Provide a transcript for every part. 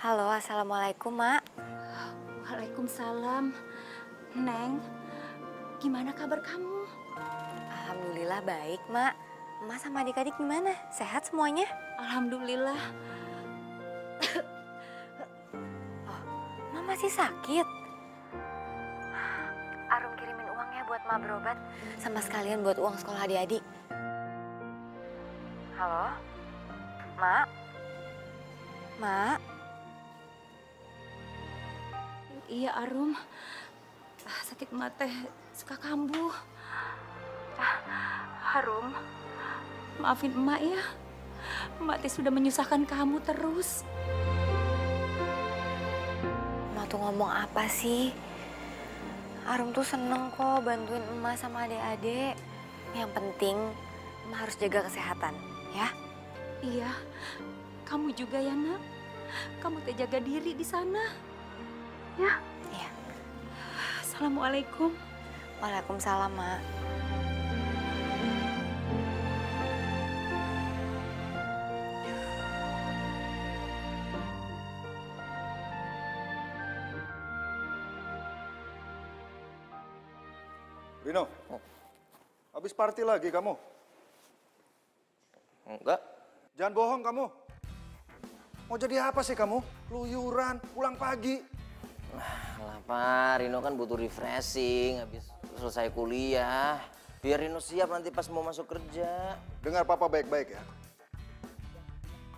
Halo, assalamualaikum, Mak. Waalaikumsalam. Neng, gimana kabar kamu? Alhamdulillah baik, Mak. Emak sama adik-adik gimana? Sehat semuanya? Alhamdulillah. Oh, Emak masih sakit? Arum kirimin uang ya buat Emak berobat. Sama sekalian buat uang sekolah adik-adik. Halo? Mak? Mak? Iya, Arum. Sakit emak teh suka kambuh. Harum, maafin emak ya. Emak teh sudah menyusahkan kamu terus. Emak tuh ngomong apa sih? Arum tuh seneng kok bantuin emak sama adik-adik. Yang penting emak harus jaga kesehatan, ya? Iya, kamu juga ya, Nak. Kamu teh jaga diri di sana. Ya? Iya. Assalamualaikum. Waalaikumsalam, Mak. Rino, habis party lagi kamu? Enggak. Jangan bohong kamu. Mau jadi apa sih kamu? Luyuran, pulang pagi. Lah Pak, Rino kan butuh refreshing habis selesai kuliah. Biar Rino siap nanti pas mau masuk kerja. Dengar papa baik-baik ya.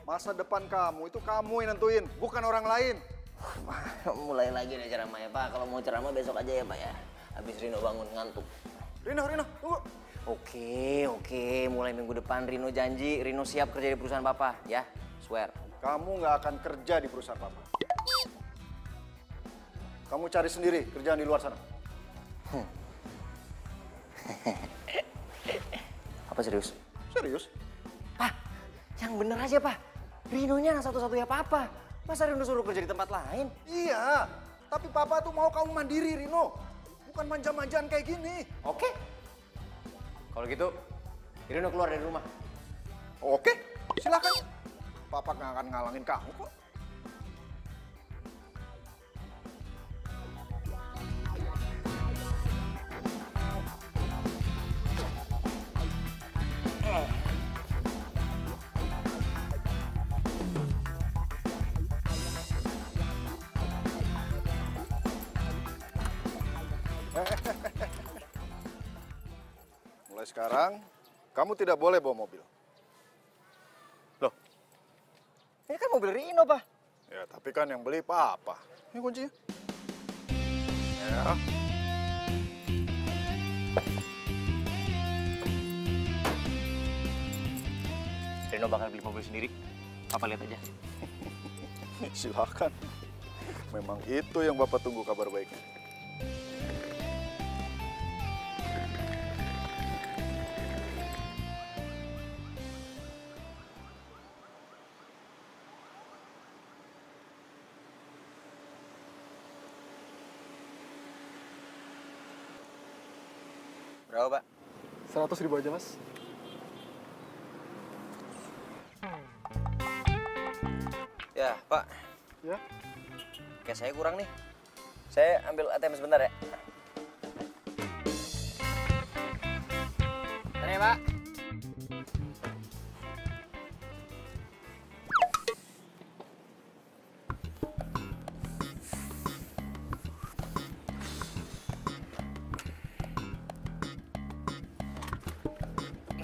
Masa depan kamu itu kamu yang nentuin, bukan orang lain. Mulai lagi nih ceramah ya Pak. Kalau mau ceramah besok aja ya Pak ya. Habis Rino bangun ngantuk. Rino, tunggu. Oke. Mulai minggu depan Rino janji Rino siap kerja di perusahaan Papa ya. Swear. Kamu nggak akan kerja di perusahaan papa. Kamu cari sendiri kerjaan di luar sana. Apa serius? Serius? Pak, yang bener aja Pak. Rinonya anak satu-satunya Papa. Masa Rino suruh kerja di tempat lain? Iya, tapi papa tuh mau kamu mandiri, Rino. Bukan manja-manjaan kayak gini. Oke. Kalau gitu, Rino keluar dari rumah. Oke, silakan. Papa nggak akan ngalangin kamu kok. Mulai sekarang, kamu tidak boleh bawa mobil. Loh? Ini kan mobil Rino, Pak. Ya, tapi kan yang beli papa. Ini kuncinya. Ya. Rino bakal beli mobil sendiri. Papa lihat aja. Silakan. Memang itu yang Bapak tunggu kabar baiknya. Berapa, Pak? 100.000 aja, Mas. Ya, Pak. Ya. Kayak saya kurang nih. Saya ambil ATM sebentar ya. Bentar ya, Pak.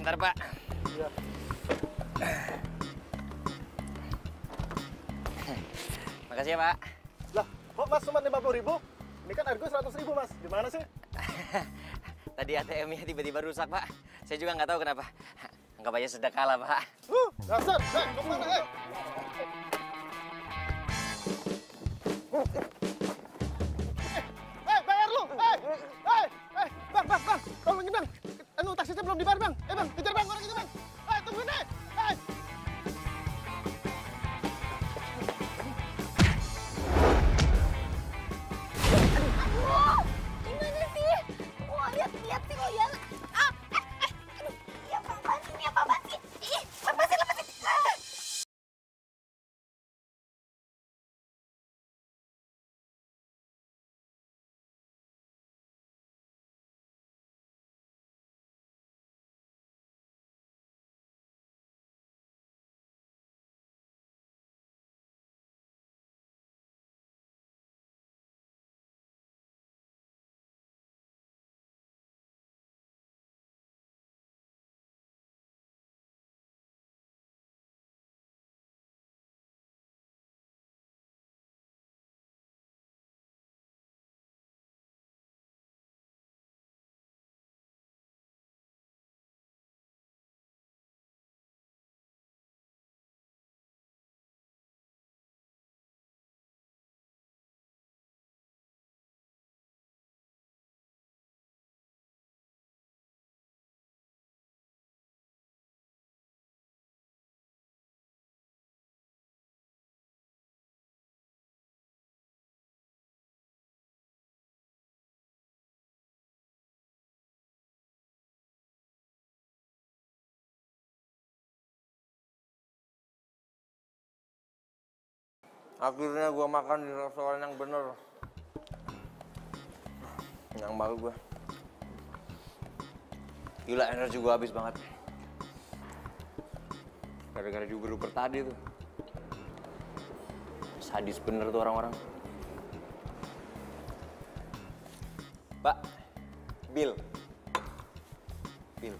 Bentar, Pak. Iya. Makasih ya, Pak. Lah, kok Mas cuma 50.000? Ini kan harga 100.000, Mas. Gimana sih? Tadi ATM-nya tiba-tiba rusak, Pak. Saya juga nggak tahu kenapa. Anggap aja sedekah lah, Pak. Dasar. Kemana, bayar lu! Bang! Tolongin, Bang! Taksinya belum dibayar, Bang! Bang, kejar, Bang! Orang itu, Bang! Tungguin, Aduh, gimana sih? Wah, lihat sih lo ya. Aduh, ya apaan sih? Akhirnya gue makan di restoran yang bener. Kenyang banget gue. Gila, energi gue habis banget. Gara-gara diuber-uber tadi tuh. Sadis bener tuh orang-orang. Mbak, Bill. Bill.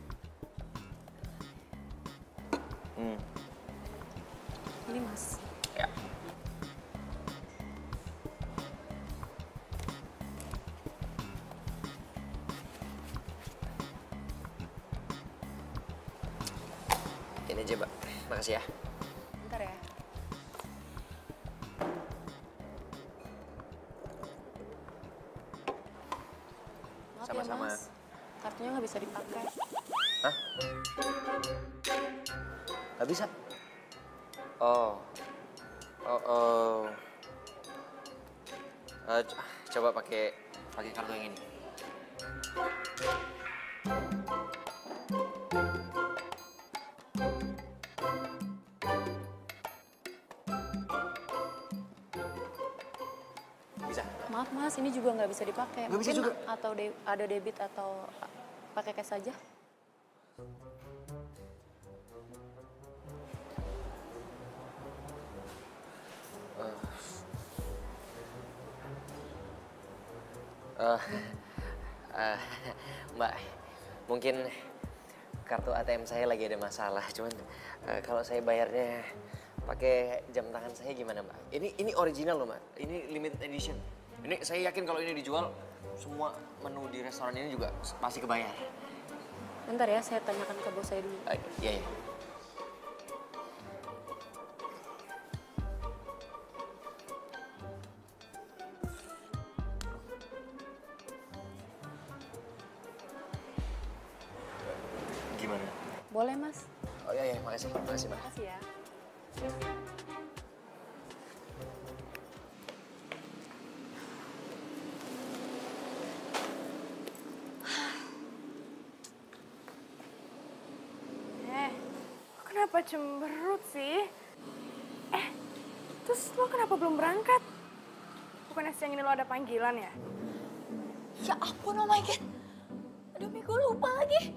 Ini Mas. Ya. Ini aja, Mbak. Makasih ya. Bentar ya. Maaf Sama-sama. ya Mas, kartunya nggak bisa dipakai. Hah? Nggak bisa? Oh. Coba pakai kartu yang ini. Bisa? Maaf Mas, ini juga nggak bisa dipakai. Nggak bisa Mungkin juga? atau ada debit atau pakai cash saja? Mbak, mungkin kartu ATM saya lagi ada masalah. Cuman kalau saya bayarnya pakai jam tangan saya gimana, Mbak? Ini original loh, Mbak. Ini limited edition. Ini saya yakin kalau ini dijual, semua menu di restoran ini juga pasti kebayar. Bentar ya, saya tanyakan ke bos saya dulu. Iya, iya. Gimana? Boleh Mas? Oh iya, makasih, Mbak. Makasih ya. Kenapa cemberut sih? Terus lo kenapa belum berangkat? Bukannya siang ini lo ada panggilan ya? Ya ampun, oh my God. Aduh, Mi, gue lupa lagi.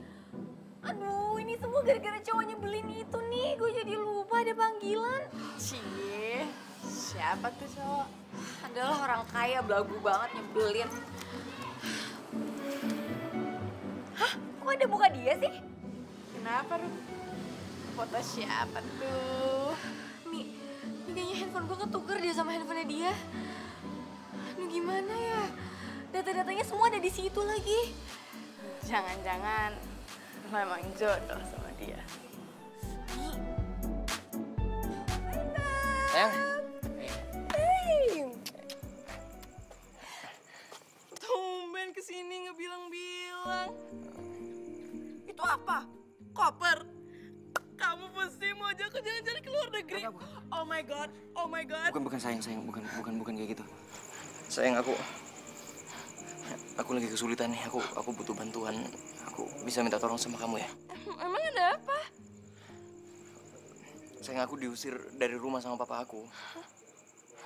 Aduh, ini semua gara-gara cowoknya nyebelin itu nih. Gue jadi lupa ada panggilan. Cie, siapa tuh cowok? Adalah orang kaya, belagu banget, nyebelin. Hah? Kok ada muka dia sih? Kenapa, Ru? Foto siapa tuh? Mi kayaknya handphone gue ketuker dia sama handphonenya dia. Aduh, gimana ya? Data-datanya semua ada di situ lagi. Jangan-jangan lo emang jodoh sama dia. Sayang. Tumben kesini nggak bilang-bilang. Itu apa? Koper? Kamu pasti mau ajak aku jalan-jalan ke luar negeri? Oh my God, oh my God. Bukan sayang, bukan kayak gitu. Sayang, aku lagi kesulitan nih. Aku butuh bantuan. Aku bisa minta tolong sama kamu ya? Emang ada apa? Sayang, aku diusir dari rumah sama papa aku.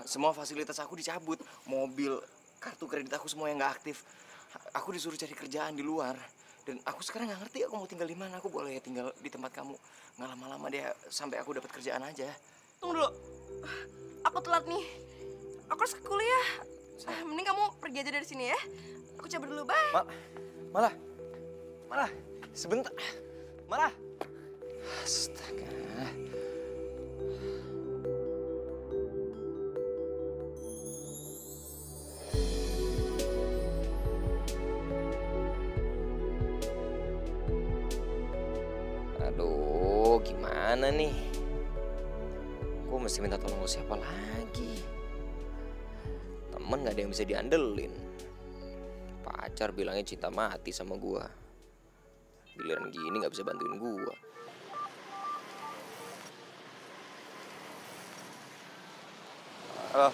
Semua fasilitas aku dicabut. Mobil, kartu kredit aku semua yang nggak aktif. Aku disuruh cari kerjaan di luar. Dan aku sekarang nggak ngerti aku mau tinggal di mana. Aku boleh tinggal di tempat kamu nggak lama-lama deh sampai aku dapat kerjaan aja. Tunggu dulu. Aku telat nih. Aku harus ke kuliah. Mending kamu pergi aja dari sini ya. Aku cabut dulu, bye. Malah sebentar. Astaga. Aduh, gimana nih? Gue mesti minta tolong ke siapa lagi? Temen gak ada yang bisa diandelin. Pacar bilangnya cinta mati sama gue. Giliran gini gak bisa bantuin gue. Halo.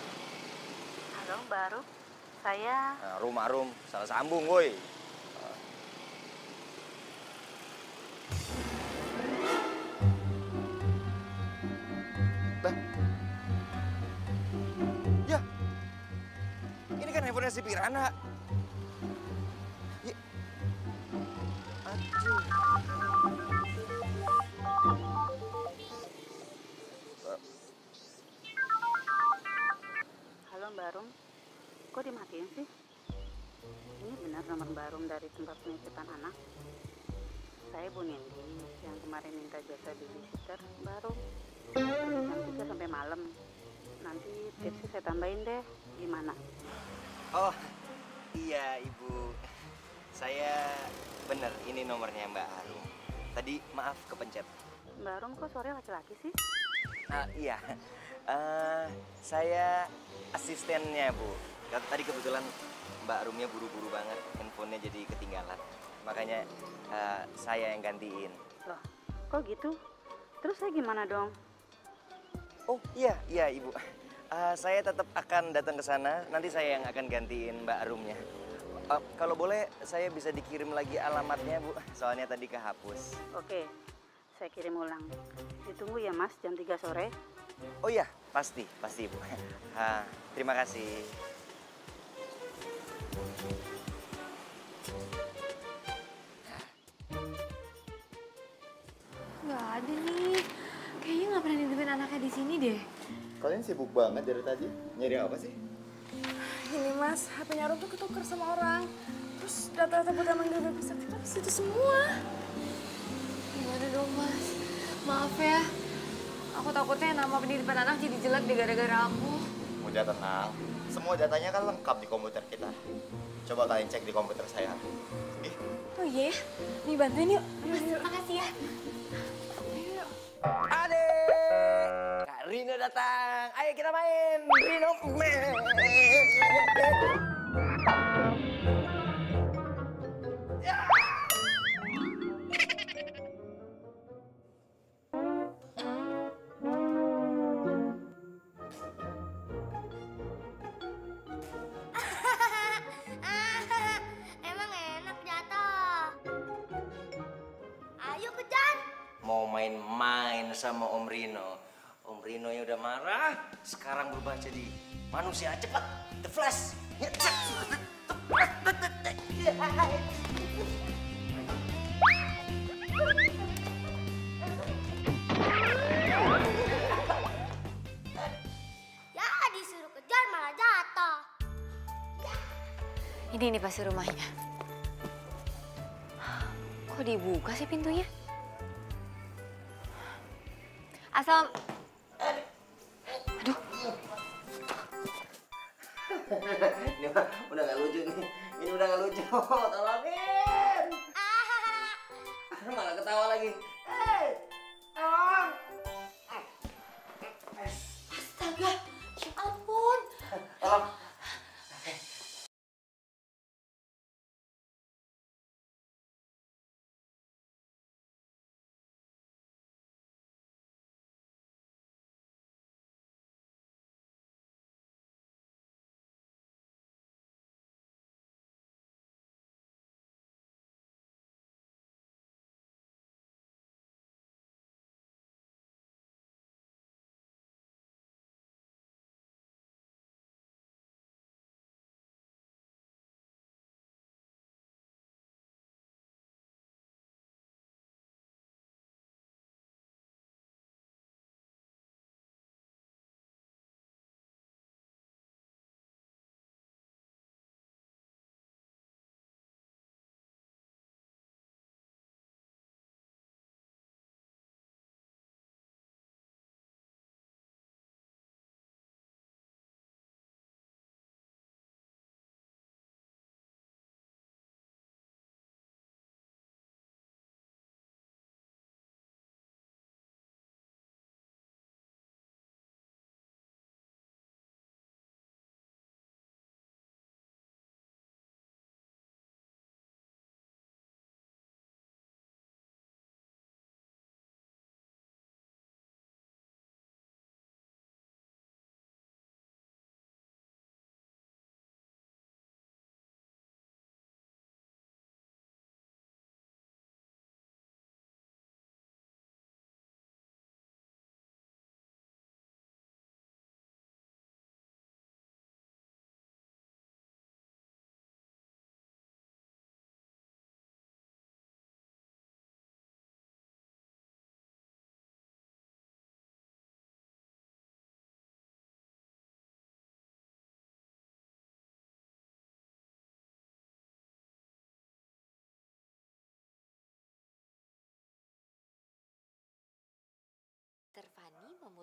Halo, baru. Saya Rum, salah sambung, woi. Bah. nomornya si Pirana. Ya. Aduh. Halo Mbak Rum, kok dimatiin sih? Ini benar nomor Mbak Rum dari tempat penitipan anak? Saya Bu Nindi yang kemarin minta jasa babysitter Mbak Rum. Dari jam 3 sampai malam. Nanti tipsnya saya tambahin deh, gimana? Oh, iya Ibu. Saya bener, ini nomornya Mbak Arum. Tadi maaf kepencet. Mbak Rum kok suaranya laki-laki sih? Iya, saya asistennya Bu. Tadi kebetulan Mbak Rumnya buru-buru banget, handphonenya jadi ketinggalan. Makanya saya yang gantiin. Loh, kok gitu? Terus saya gimana dong? Oh iya Ibu. Saya tetap akan datang ke sana. Nanti saya yang akan gantiin Mbak Rumnya. Kalau boleh, saya bisa dikirim lagi alamatnya Bu. Soalnya tadi kehapus. Oke, saya kirim ulang. Ditunggu ya Mas, jam 3 sore. Oh iya, pasti Bu. Terima kasih. Nggak ada nih. Kayaknya nggak pernah nitipin anaknya di sini deh. Kalian sibuk banget dari tadi. Nyari apa sih? Ini mas, HP-nya Rum tuh ketuker sama orang. Terus data-data buat manggil babysitter kita di situ semua. Gimana dong mas? Maaf ya. Aku takutnya nama penitipan anak jadi jelek deh gara-gara aku. Udah tenang. Semua datanya kan lengkap di komputer kita. Coba kalian cek di komputer saya. Ih, Oh iya? Nih bantuin yuk. Mas, makasih ya. Adek, Kak Rino datang. Ayo kita main. Rino main. Emang enak jatuh. Ayo kejar. Mau main-main sama Om Rino. Om Rino yang udah marah, sekarang berubah jadi manusia. Cepat, The Flash. Ya disuruh kejar malah jatuh. Ini nih pasti rumahnya. Kok dibuka sih pintunya? Asal... Aduh. Ini udah gak lucu nih. Ini udah gak lucu. Tolongin. Malah ketawa lagi. Hei, tolong. Astaga, ya ampun. Tolong.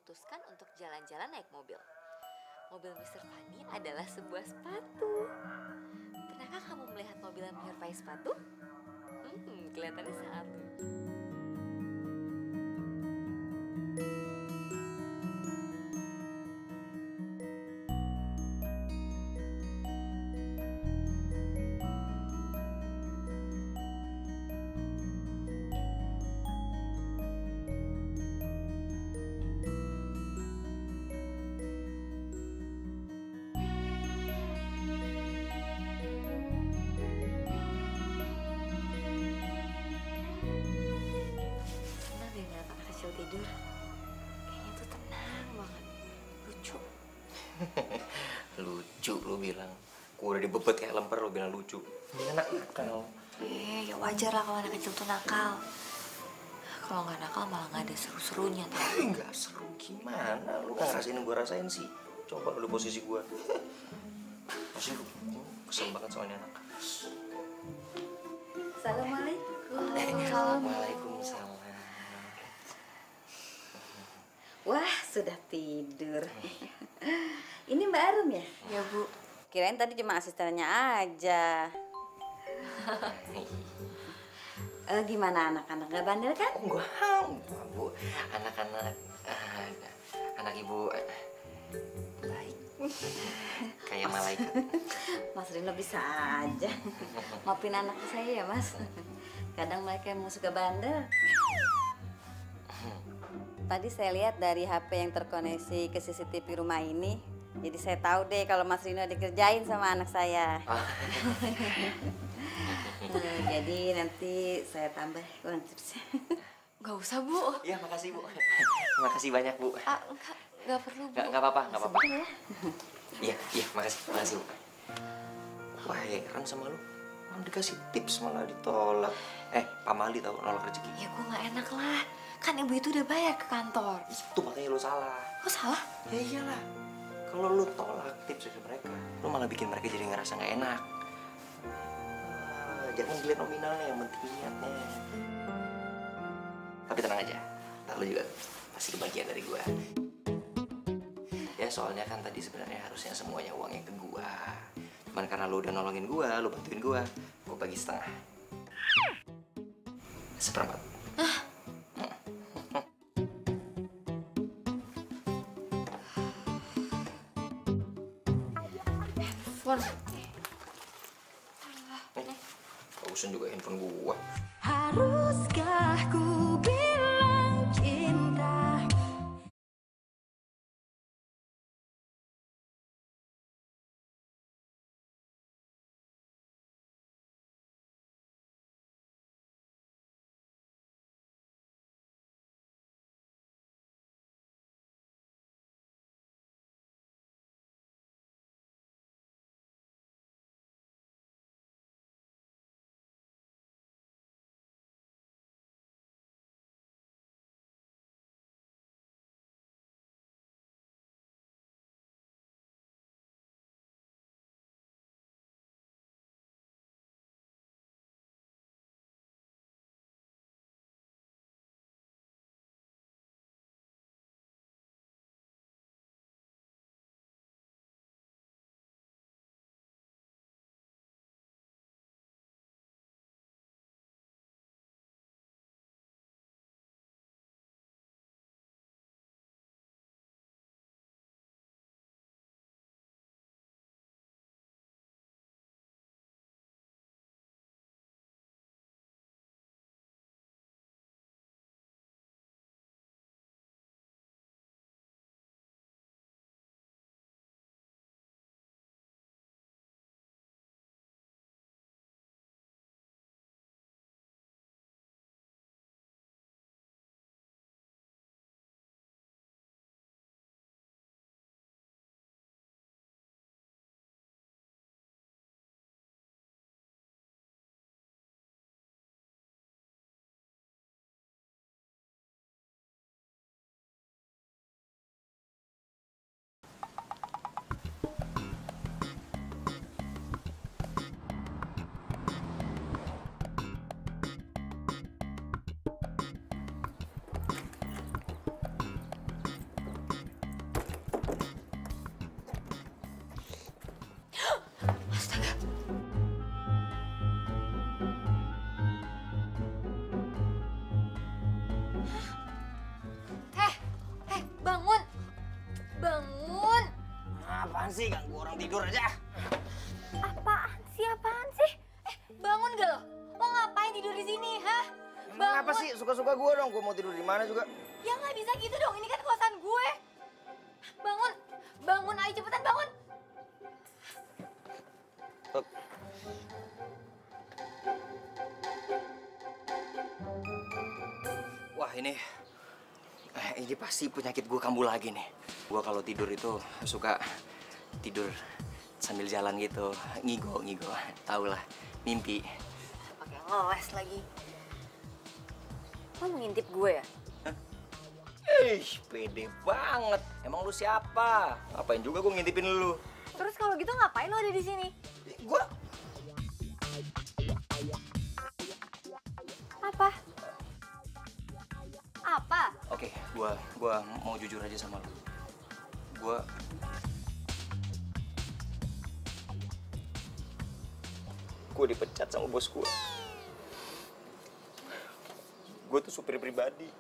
memutuskan untuk jalan-jalan naik mobil. Mobil Mr. Fanny adalah sebuah sepatu. Pernahkah kamu melihat mobil yang menyerupai sepatu? Kelihatannya sangat lucu. Senang deh ngeliat anak kecil tidur. Kayaknya tuh tenang banget. Lucu. Lucu lu bilang. Gua udah dibebet kayak lemper lu bilang lucu. Enak nakal. Ya wajar lah kalau anak kecil tuh nakal. Kalau nggak nakal malah nggak ada seru-serunya tuh. Nggak seru gimana? Lu nggak ngerasain yang gua rasain sih. Coba lu posisi gua. Masih lu kesel banget soalnya anak. Assalamualaikum. Waalaikumsalam. Wah, sudah tidur. Ini Mbak Arum ya? Ya Bu. Kirain tadi cuma asistennya aja. Gimana anak-anak, gak bandel kan? Enggak, Bu. Anak-anak, anak ibu baik. Kayak malaikat. Mas Rino bisa aja. Maafin anak saya ya, Mas. Kadang mereka emang suka bandel. Tadi saya lihat dari HP yang terkoneksi ke CCTV rumah ini. Jadi saya tahu deh kalau Mas Rino dikerjain sama anak saya. Jadi nanti saya tambah uang tipsnya. Gak usah Bu. Iya, makasih Bu. Makasih banyak Bu. Enggak perlu Bu. Nggak apa-apa, nggak apa-apa. Ya. Iya, makasih Bu. Wah, heran sama lu. Orang dikasih tips malah ditolak. Pak Mali tahu nolak rezeki. Ya gue gak enak lah. Kan ibu itu udah bayar ke kantor. Itu makanya lu salah. Kok salah? Ya iyalah. Kalau lu tolak tips dari mereka, lu malah bikin mereka jadi ngerasa nggak enak. Jangan dilihat nominalnya, yang penting niatnya. Tapi tenang aja, ntar lu juga pasti kebagian dari gua. Ya soalnya kan tadi sebenarnya harusnya semuanya uangnya ke gua. Cuman karena lu udah nolongin gua, lu bantuin gua bagi setengah. Seperempat. Handphone. Bagusan juga handphone gua. Haruskah ku bilang cinta apaan sih? Ganggu orang tidur aja. Apaan sih? Bangun gak lo? Lo ngapain tidur di sini, hah? Emang apa sih? Suka-suka gue dong. Gue mau tidur di mana juga. Ya nggak bisa gitu dong. Ini kan kosan gue. Bangun, ayo cepetan bangun. Wah ini pasti penyakit gue kambuh lagi nih. Gue kalau tidur itu suka tidur sambil jalan gitu, ngigo. Tau lah, mimpi. Pakai ngeles lagi. Lo mau ngintip gue ya? Pede banget. Emang lu siapa? Ngapain juga gue ngintipin lu? Terus kalau gitu ngapain lo ada di sini? Gue Apa? Oke, gua mau jujur aja sama lu. Gue dipecat sama bos gue. Gue tuh supir pribadi.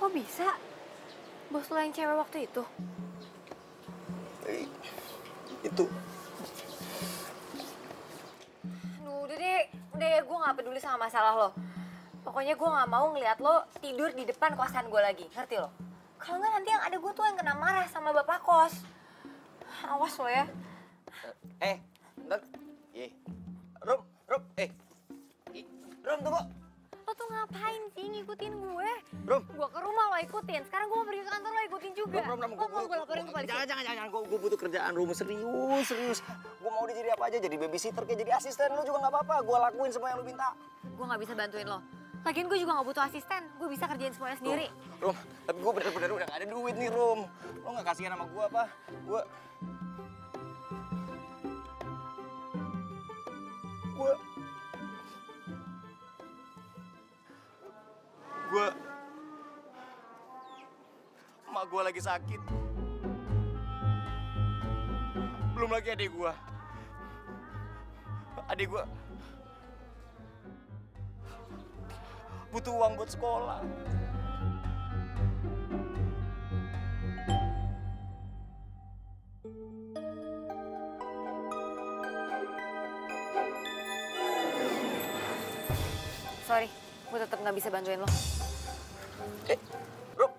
Kok bisa? Bos lo yang cewek waktu itu? Itu. Udah deh, gue gak peduli sama masalah lo. Pokoknya gue gak mau ngeliat lo tidur di depan kosan gue lagi, ngerti lo? Kalau nggak nanti yang ada gue tuh yang kena marah sama bapak kos. Awas lo ya. Bentar. Rum, Rum tunggu. Lo tuh ngapain sih ngikutin gue? Rum. Gue ke rumah lo ikutin, sekarang gue mau pergi ke kantor lo ikutin juga. Rum, gue laporin ke polisi. Jangan. Gue butuh kerjaan, Rum. Serius. Gue mau jadi apa aja, jadi babysitter, kayak jadi asisten lo juga nggak apa-apa. Gue lakuin semua yang lo minta. Gue nggak bisa bantuin lo. Lagian gue juga nggak butuh asisten, gue bisa kerjain semuanya sendiri. Rum, tapi gue bener-bener udah gak ada duit nih, Rum. Lo nggak kasihan sama gue apa? Gue emak gue lagi sakit. Belum lagi adik gue. Adik gue butuh uang buat sekolah. Sorry, gue tetap nggak bisa bantuin lo. Rom.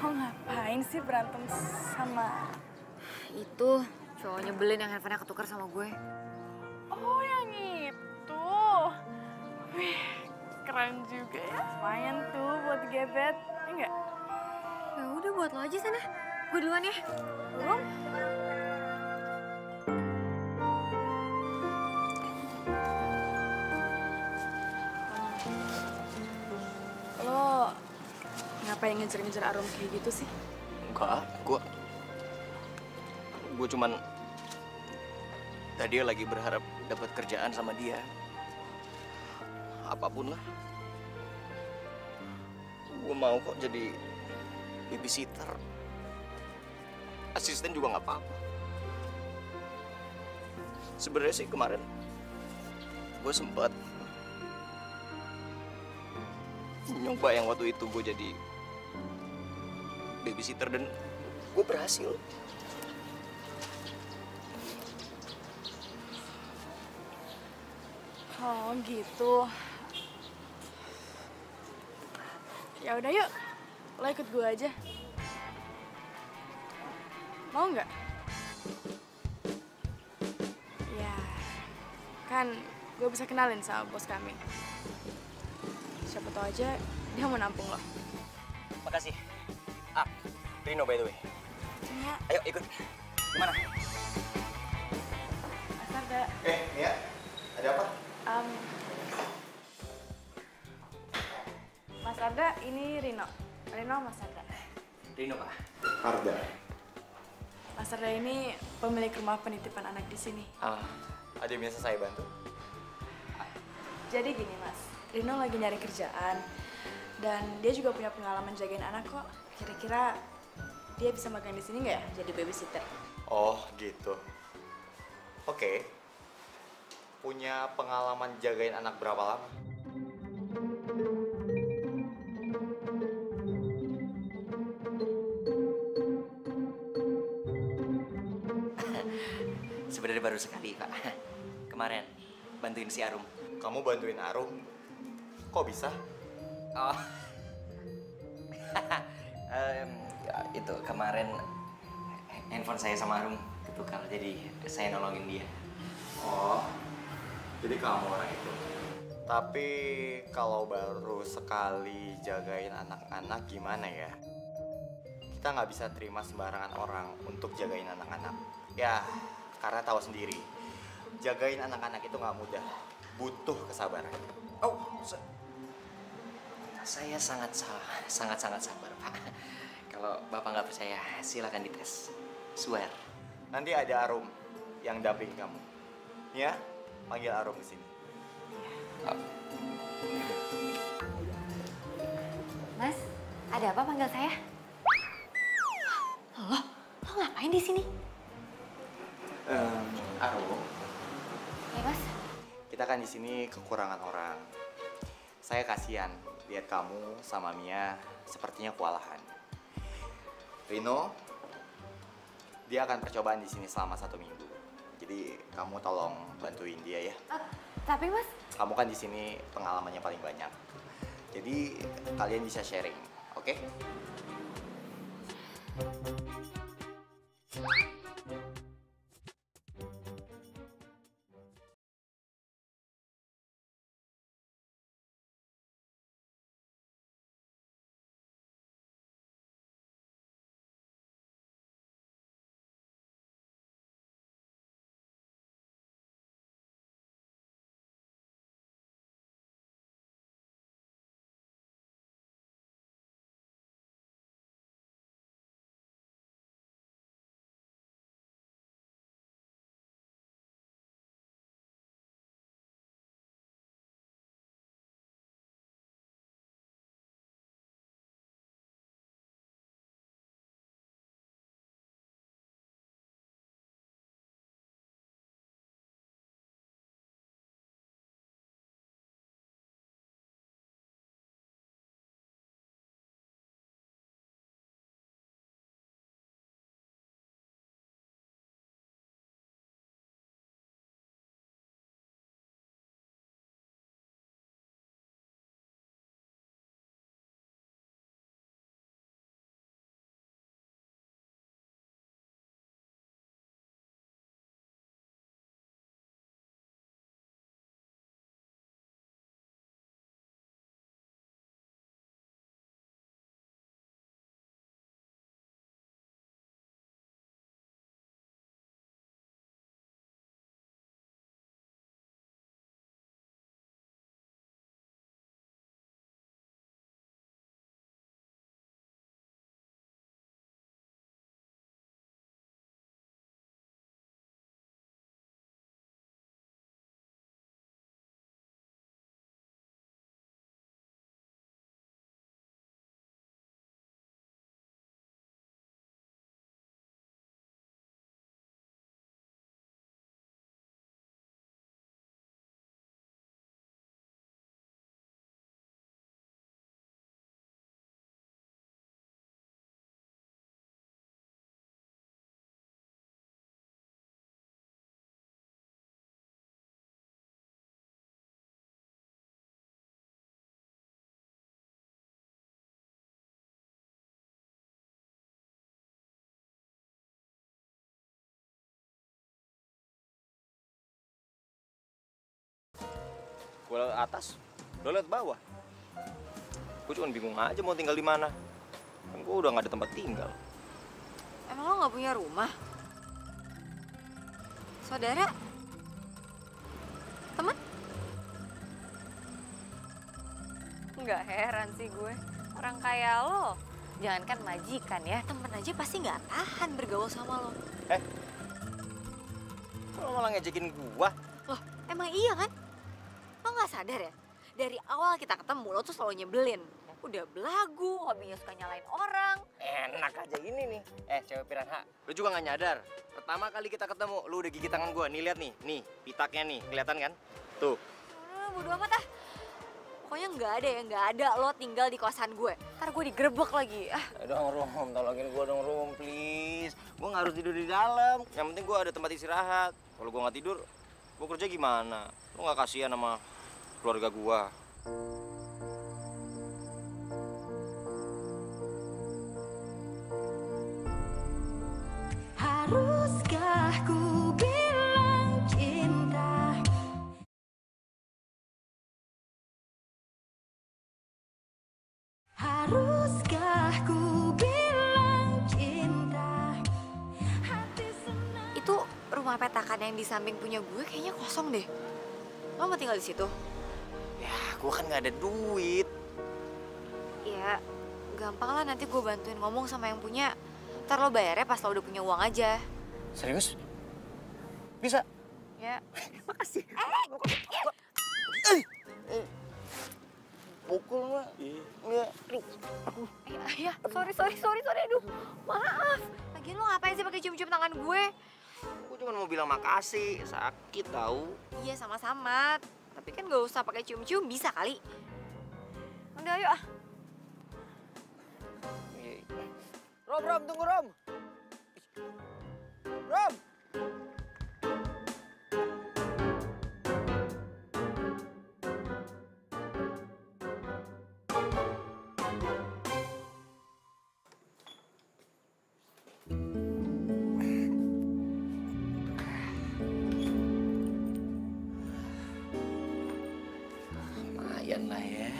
Lo ngapain sih berantem sama... Itu cowok nyebelin yang handphonenya ketukar sama gue. Oh, yang itu. Wih, keren juga ya. Lumayan tuh buat gebet, enggak? Ya udah buat lo aja sana. Gue duluan ya. Rom. Lo ngapain ngejar-ngejar Arum kayak gitu sih? Enggak, gue cuman tadi lagi berharap dapat kerjaan sama dia. Apapun lah. Gue mau kok jadi babysitter. Asisten juga nggak apa-apa. Sebenarnya sih kemarin gue sempat nyoba yang waktu itu gue jadi babysitter dan gue berhasil. Oh gitu. Ya udah yuk, lo ikut gue aja. Mau nggak? Ya, kan gue bisa kenalin sama bos kami. Siapa tahu aja dia mau nampung lo. Makasih. Rino by the way. Ya. Ayo ikut. Gimana? Mas Arda. Nia, ada apa? Mas Arda, ini Rino. Rino, Mas Arda. Rino, Pak. Arda. Mas Arda ini pemilik rumah penitipan anak di sini. Ada yang biasa saya bantu? Jadi gini, Mas. Rino lagi nyari kerjaan. Dan dia juga punya pengalaman jagain anak kok. Kira-kira dia bisa magang di sini nggak ya jadi babysitter? Oh, gitu. Oke. Punya pengalaman jagain anak berapa lama? baru sekali, Pak. Kemarin bantuin si Arum. Kamu bantuin Arum? Kok bisa? Oh. Ya, itu kemarin handphone saya sama Arum ketukar, jadi saya nolongin dia. Oh, jadi kamu orang itu. Tapi kalau baru sekali jagain anak-anak gimana ya? Kita nggak bisa terima sembarangan orang untuk jagain anak-anak. Ya, karena tahu sendiri, jagain anak-anak itu nggak mudah, butuh kesabaran. Oh, saya sangat sabar, Pak. Kalau Bapak nggak percaya, silakan dites. Swear. Nanti ada Arum yang damping kamu. Ya, panggil Arum ke sini. Mas, ada apa panggil saya? Lo ngapain di sini? Arum, Ya mas, kita kan di sini kekurangan orang. Saya kasihan lihat kamu sama Mia sepertinya kewalahan. Rino, dia akan percobaan di sini selama 1 minggu. Jadi kamu tolong bantuin dia ya. tapi mas, Kamu kan di sini pengalamannya paling banyak. Jadi kalian bisa sharing, oke? Gue liat atas, lo liat bawah. Gue cuma bingung aja mau tinggal di mana. Kan gue udah gak ada tempat tinggal. emang lo nggak punya rumah? Saudara? Teman? Nggak heran sih gue. Orang kaya lo, jangankan majikan ya, temen aja pasti nggak tahan bergaul sama lo. Lo malah ngejekin gua. Loh, emang iya kan? Lo nggak sadar ya? Dari awal kita ketemu, lo tuh selalu nyebelin. Udah belagu, hobinya suka nyalain orang. Enak aja ini nih. Cewek piranha, lu juga gak nyadar. Pertama kali kita ketemu, lu udah gigit tangan gua. Nih lihat nih, pitaknya nih, kelihatan kan? Tuh. Bodo amat ah. Pokoknya nggak ada lo tinggal di kosan gue. Ntar gue digerebek lagi. Dong Rum, tolongin gua dong Rum, please. Gua gak harus tidur di dalam. Yang penting gua ada tempat istirahat. Kalau gue nggak tidur, gue kerja gimana? Lo nggak kasihan sama keluarga gue? Haruskah ku bilang cinta? Haruskah ku bilang cinta? Hati senang. Itu rumah petakan yang di samping punya gue kayaknya kosong deh. Lo mau tinggal di situ? Ya, gue kan nggak ada duit. Ya, gampang lah nanti gue bantuin ngomong sama yang punya. Ntar lo bayarnya pas lo udah punya uang aja. Serius? Bisa? Ya. Makasih. Pukul mah. Iya. Ya, sorry. Aduh, maaf. Lagian lo ngapain sih pakai cium-cium tangan gue? Gue cuma mau bilang makasih. Sakit tahu. Iya, sama-sama. Tapi kan gak usah pakai cium-cium, bisa kali. Udah, yuk ah. Rom, tunggu Rom. Rom. Lumayan lah ya.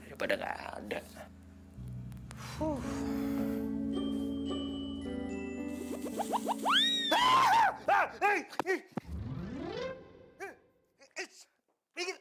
Daripada nggak ada. Minggir.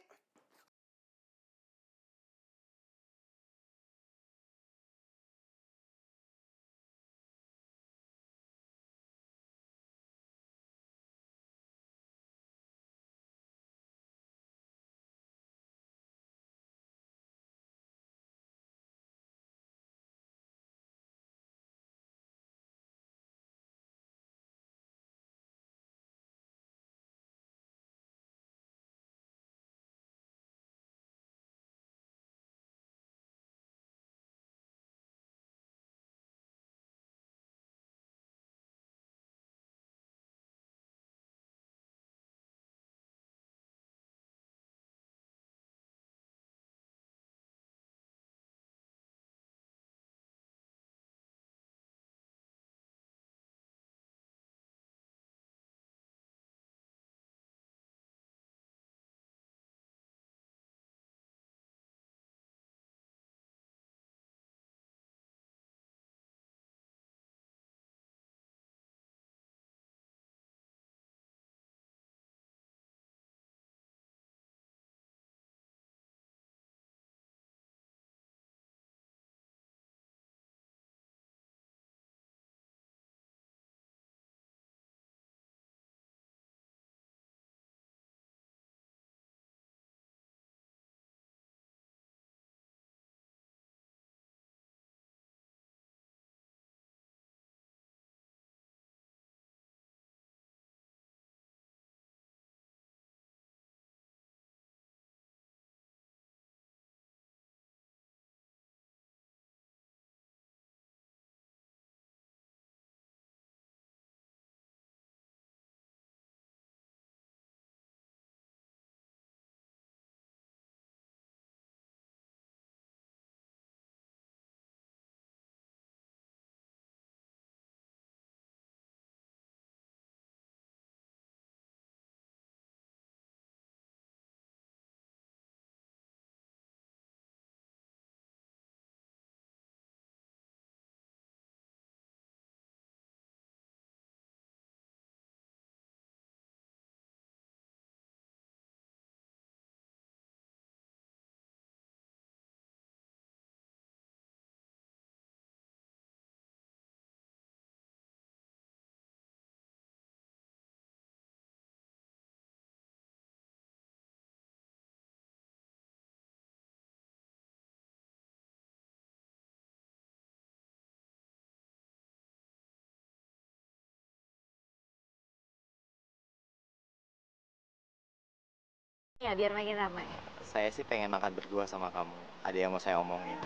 Ya, biar makin ramai. Saya sih pengen makan berdua sama kamu. Ada yang mau saya omongin.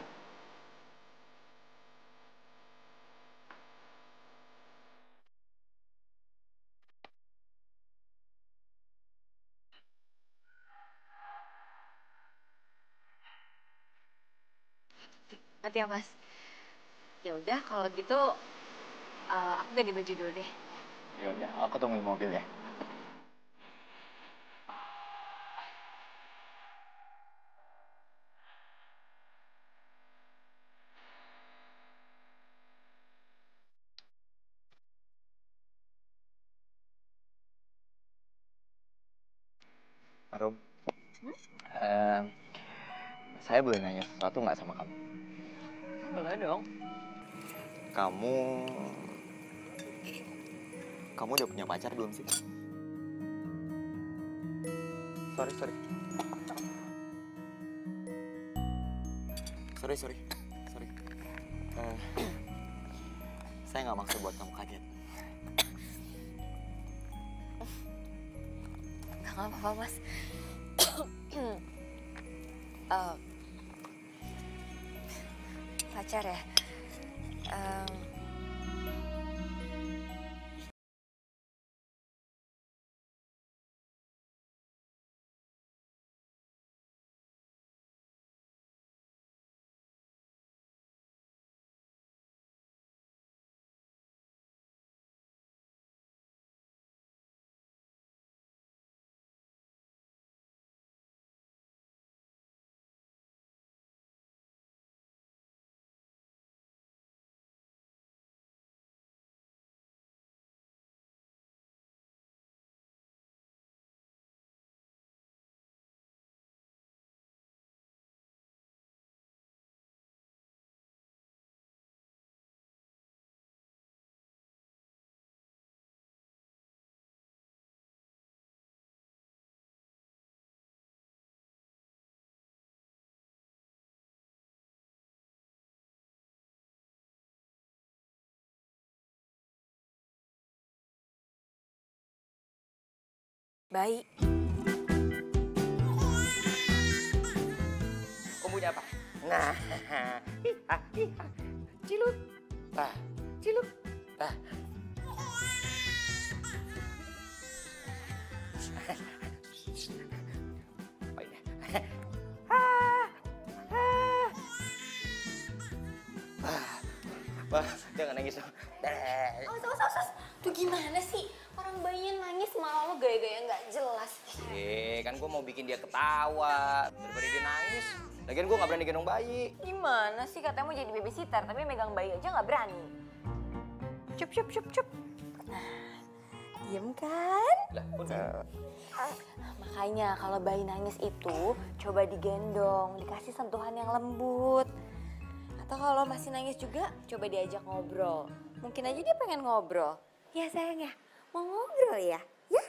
Nanti ya Mas. Ya udah kalau gitu aku ganti baju dulu deh. Ya udah, aku tunggu di mobil ya. Arum, saya boleh nanya sesuatu nggak sama kamu? Boleh dong. Kamu, kamu udah punya pacar belum sih? Sorry. Sorry. Saya nggak maksud buat kamu kaget. Nggak apa-apa Mas. Pacar ya? Baik. Kamu punya apa? Nah, cilut. Cilut. Apa ini? Jangan nangis dong. Awas. Tuh gimana sih? Orang bayinya nangis malah lo gaya-gaya nggak jelas. Kan gue mau bikin dia ketawa daripada dia nangis. Lagian gue nggak berani gendong bayi. Gimana sih katanya mau jadi babysitter tapi megang bayi aja nggak berani. Cup. Nah, diem kan? Lah, Makanya kalau bayi nangis itu coba digendong, dikasih sentuhan yang lembut. Atau kalau masih nangis juga coba diajak ngobrol. Mungkin aja dia pengen ngobrol. Ya sayang ya, mau ngobrol ya? Ya?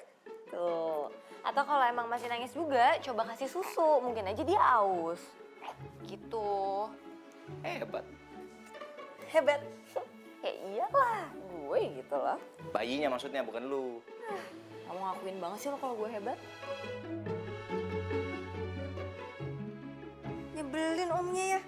Tuh. Atau kalau emang masih nangis juga coba kasih susu, mungkin aja dia aus. Gitu. hebat. Ya iyalah, gue gitu loh. Bayinya maksudnya, bukan lu. Kamu ngakuin banget sih lo kalau gue hebat. Nyebelin omnya ya.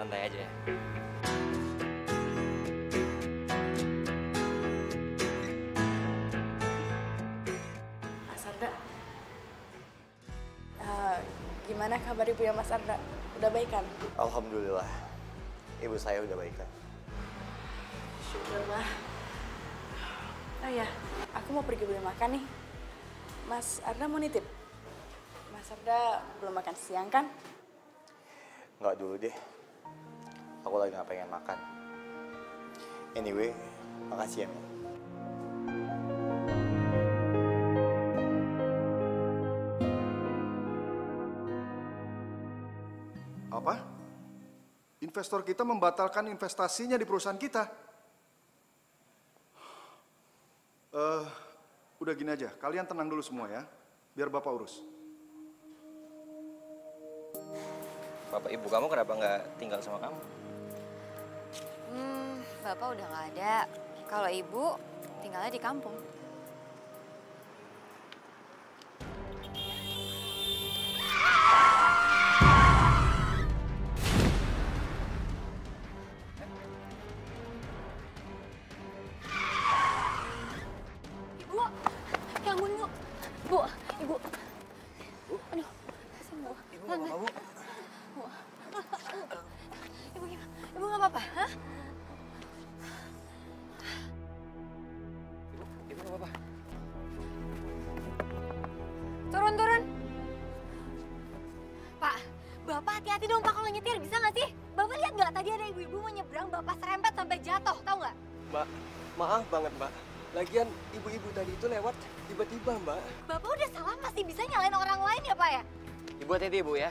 santai aja ya. Mas Arda, gimana kabar ibu ya Mas Arda? Udah baik kan? Alhamdulillah, ibu saya udah baikan. Syukurlah. Oh ya, aku mau pergi beli makan nih. Mas Arda mau nitip? Mas Arda belum makan siang kan? Nggak dulu deh, aku lagi nggak pengen makan. Anyway, makasih ya Mel. Apa? Investor kita membatalkan investasinya di perusahaan kita. Udah gini aja, kalian tenang dulu semua ya, biar Bapak urus. Bapak ibu kamu kenapa nggak tinggal sama kamu? Bapak udah nggak ada. Kalau ibu tinggalnya di kampung. Ibu, ya ampun bu. Bu, ibu. Aduh, sembuh. Ibu nggak apa-apa, Bu? Bu. Ibu gimana? Ibu nggak apa-apa, hah? Ibu nggak apa-apa. Turun, turun. Pak, Bapak hati-hati dong Pak kalau nyetir, bisa nggak sih? Bapak lihat nggak tadi ada ibu-ibu mau nyebrang, Bapak serempet sampai jatuh, tahu nggak? Mbak, maaf banget Mbak. Lagian ibu-ibu tadi itu lewat tiba-tiba Mbak. Bapak udah salah masih bisa nyalain orang lain ya Pak ya? Ibu hati-hati ibu ya.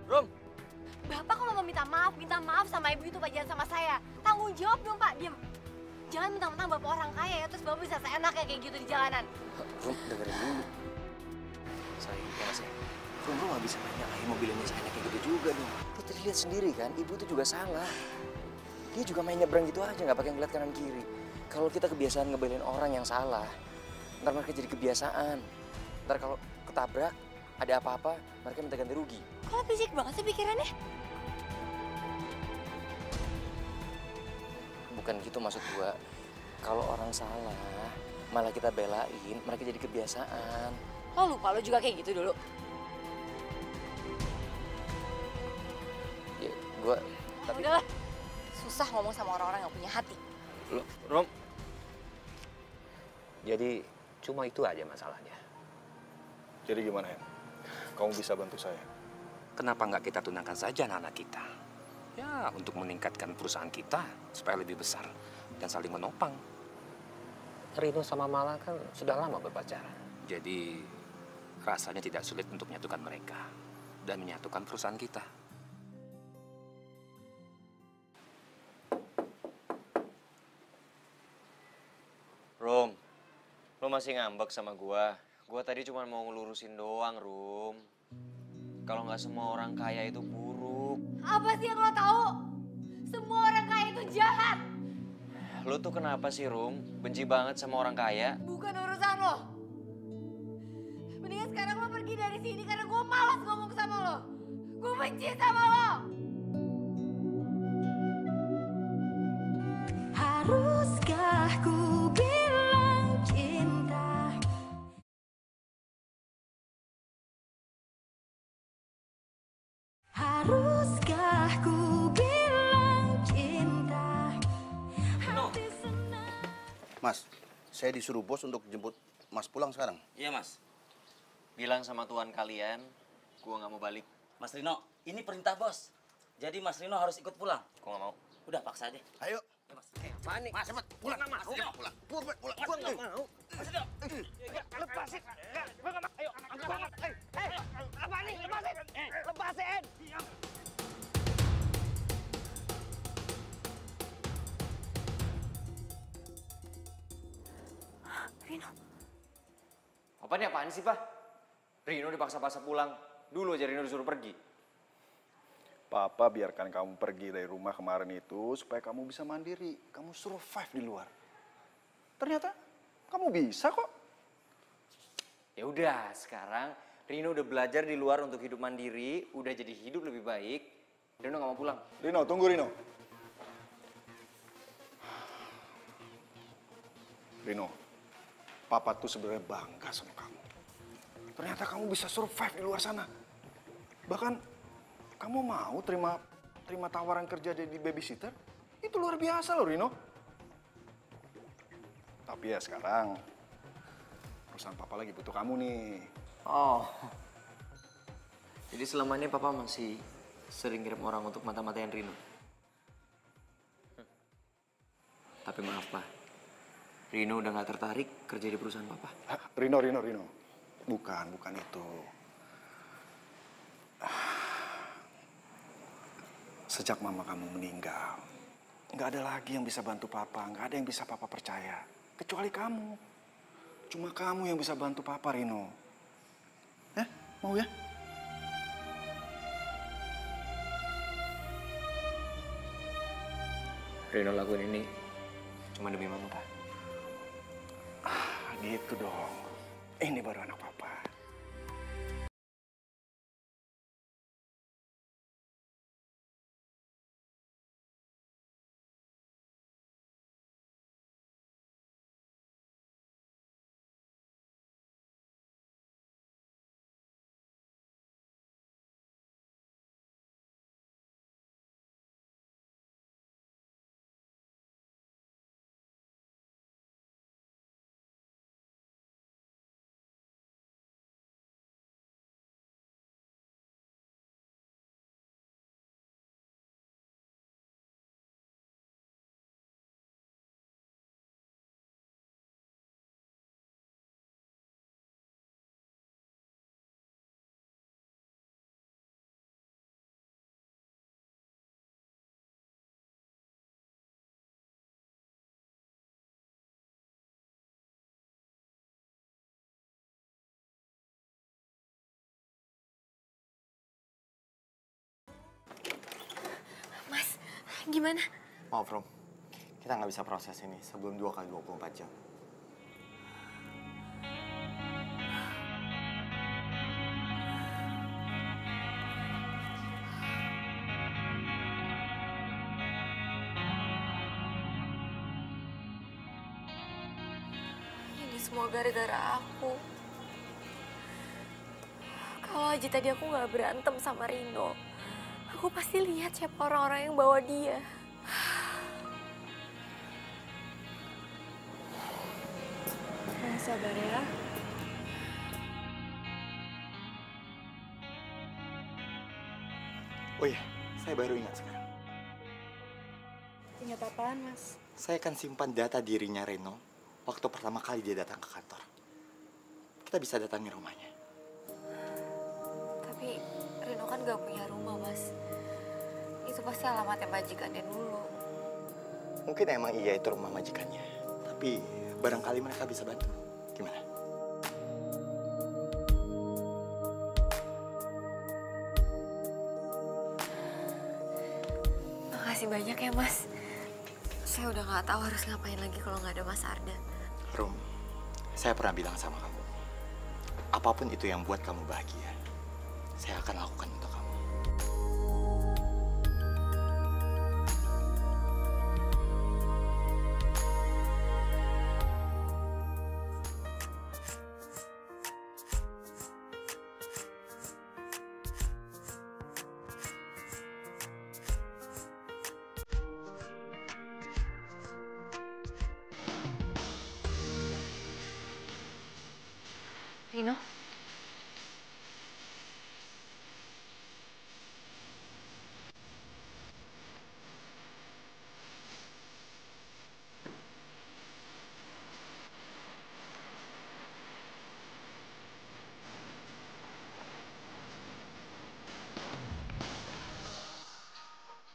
Rum. Bapak kalau mau minta maaf sama ibu itu Pak, jangan sama saya. Tanggung jawab dong Pak, diem. Jangan mentang-mentang Bapak orang kaya ya, terus Bapak bisa seenaknya kayak gitu di jalanan. Rum, dengerin dulu. Sayang, ya Mas ya. Rum nggak bisa nyalain mobilnya saya kayak gitu juga dong. Putri lihat sendiri kan, ibu itu juga salah. Dia juga main nyebrang gitu aja, nggak pakai ngeliat kanan kiri. Kalau kita kebiasaan ngebelain orang yang salah, ntar mereka jadi kebiasaan. Ntar kalau ketabrak, ada apa-apa, mereka minta ganti rugi. Kok fisik banget sih pikirannya? Bukan gitu maksud gua. Kalau orang salah, malah kita belain, mereka jadi kebiasaan. Lo lupa lo juga kayak gitu dulu. Ya, gua... Tapi... Udahlah, susah ngomong sama orang-orang yang punya hati. Lo, Rom. Jadi cuma itu aja masalahnya. Jadi gimana ya? Kamu bisa bantu saya? Kenapa nggak kita tunangkan saja anak-anak kita? Ya, untuk meningkatkan perusahaan kita supaya lebih besar dan saling menopang. Rino sama Mala kan sudah lama berpacaran. Jadi rasanya tidak sulit untuk menyatukan mereka dan menyatukan perusahaan kita. Rom, lo masih ngambek sama gua. Gua tadi cuma mau ngelurusin doang, Rom. Kalau nggak semua orang kaya itu buruk. Apa sih yang lo tahu? Semua orang kaya itu jahat. Lo tuh kenapa sih, Rom? Benci banget sama orang kaya? Bukan urusan lo. Mendingan sekarang lo pergi dari sini karena gue malas ngomong sama lo. Gue benci sama lo. Haruskah ku bilang cinta? Haruskah ku bilang cinta? Mas, saya disuruh bos untuk jemput Mas pulang sekarang. Iya, Mas. Bilang sama tuan kalian, gua nggak mau balik. Mas Rino, ini perintah bos. Jadi Mas Rino harus ikut pulang. Gua nggak mau. Udah, paksa aja. Ayo. Ya, Mas. Panik. Mas, cepet. Pulang, Mas. Pulang. Pulang. Gua nggak mau. Mas Rino. Lepasin. Gua nggak mau. Ayo, angkat banget. Apa nih? Lepasin. Lepasin. Rino. Apa nih apaan sih, Pak? Rino dipaksa-paksa pulang. Dulu aja Rino disuruh pergi. Papa biarkan kamu pergi dari rumah kemarin itu supaya kamu bisa mandiri. Kamu survive di luar. Ternyata kamu bisa kok. Ya udah, sekarang Rino udah belajar di luar untuk hidup mandiri, udah jadi hidup lebih baik. Rino nggak mau pulang. Rino, tunggu Rino. Rino, Papa tuh sebenarnya bangga sama kamu. Ternyata kamu bisa survive di luar sana. Bahkan kamu mau terima tawaran kerja jadi babysitter? Itu luar biasa loh Rino. Tapi ya sekarang perusahaan Papa lagi butuh kamu nih. Oh, jadi selama ini Papa masih sering kirim orang untuk mata-matain Rino. Tapi maaf Pak, Rino udah gak tertarik kerja di perusahaan Papa. Rino. Bukan itu. Sejak mama kamu meninggal, nggak ada lagi yang bisa bantu Papa, nggak ada yang bisa Papa percaya. Kecuali kamu. Cuma kamu yang bisa bantu Papa, Rino. Mau ya? Rino lakuin ini cuma demi Mama, Pak. Gitu dong. Ini baru anak Papa. Gimana? Maaf, Rom. Kita nggak bisa proses ini sebelum 2x24 jam. Ini semua gara-gara aku. Kalau aja tadi aku nggak berantem sama Rino, aku pasti lihat siapa orang-orang yang bawa dia. Sabar ya. Oh iya, saya baru ingat sekarang. Ingat apaan, Mas? Saya akan simpan data dirinya Reno waktu pertama kali dia datang ke kantor. Kita bisa datangi rumahnya. Tapi Rino kan gak punya rumah, Mas. Itu pasti alamatnya majikannya dulu. Mungkin emang iya itu rumah majikannya. Tapi barangkali mereka bisa bantu. Gimana? Makasih banyak ya, Mas. Saya udah gak tahu harus ngapain lagi kalau nggak ada Mas Arda. Rum, saya pernah bilang sama kamu, apapun itu yang buat kamu bahagia, saya akan lakukan untuk kamu. Rino?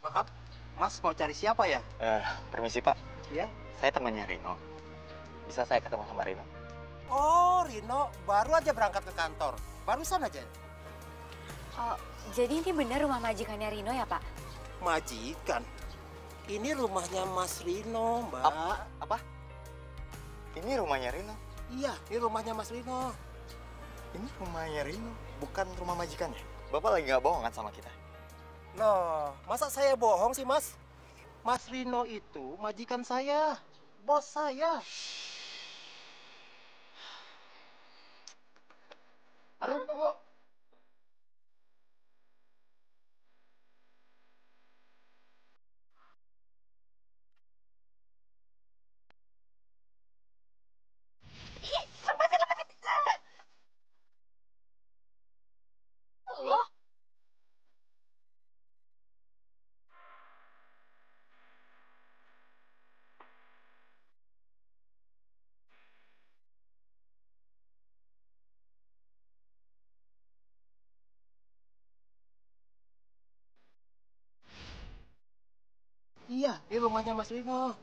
Maaf, Mas mau cari siapa ya? Permisi Pak. Iya. Saya temannya Rino. Bisa saya ketemu sama Rino? Oh, Rino baru aja berangkat ke kantor. Barusan aja. Oh, jadi ini benar rumah majikannya Rino ya, Pak? Majikan? Ini rumahnya Mas Rino, Mbak. Apa? Ini rumahnya Rino? Iya, ini rumahnya Mas Rino. Ini rumahnya Rino, bukan rumah majikannya. Bapak lagi nggak bohong kan sama kita? Loh, masa saya bohong sih, Mas? Mas Rino itu majikan saya, bos saya. Aduh, tunggu. Iya, ini rumahnya Mas Rino.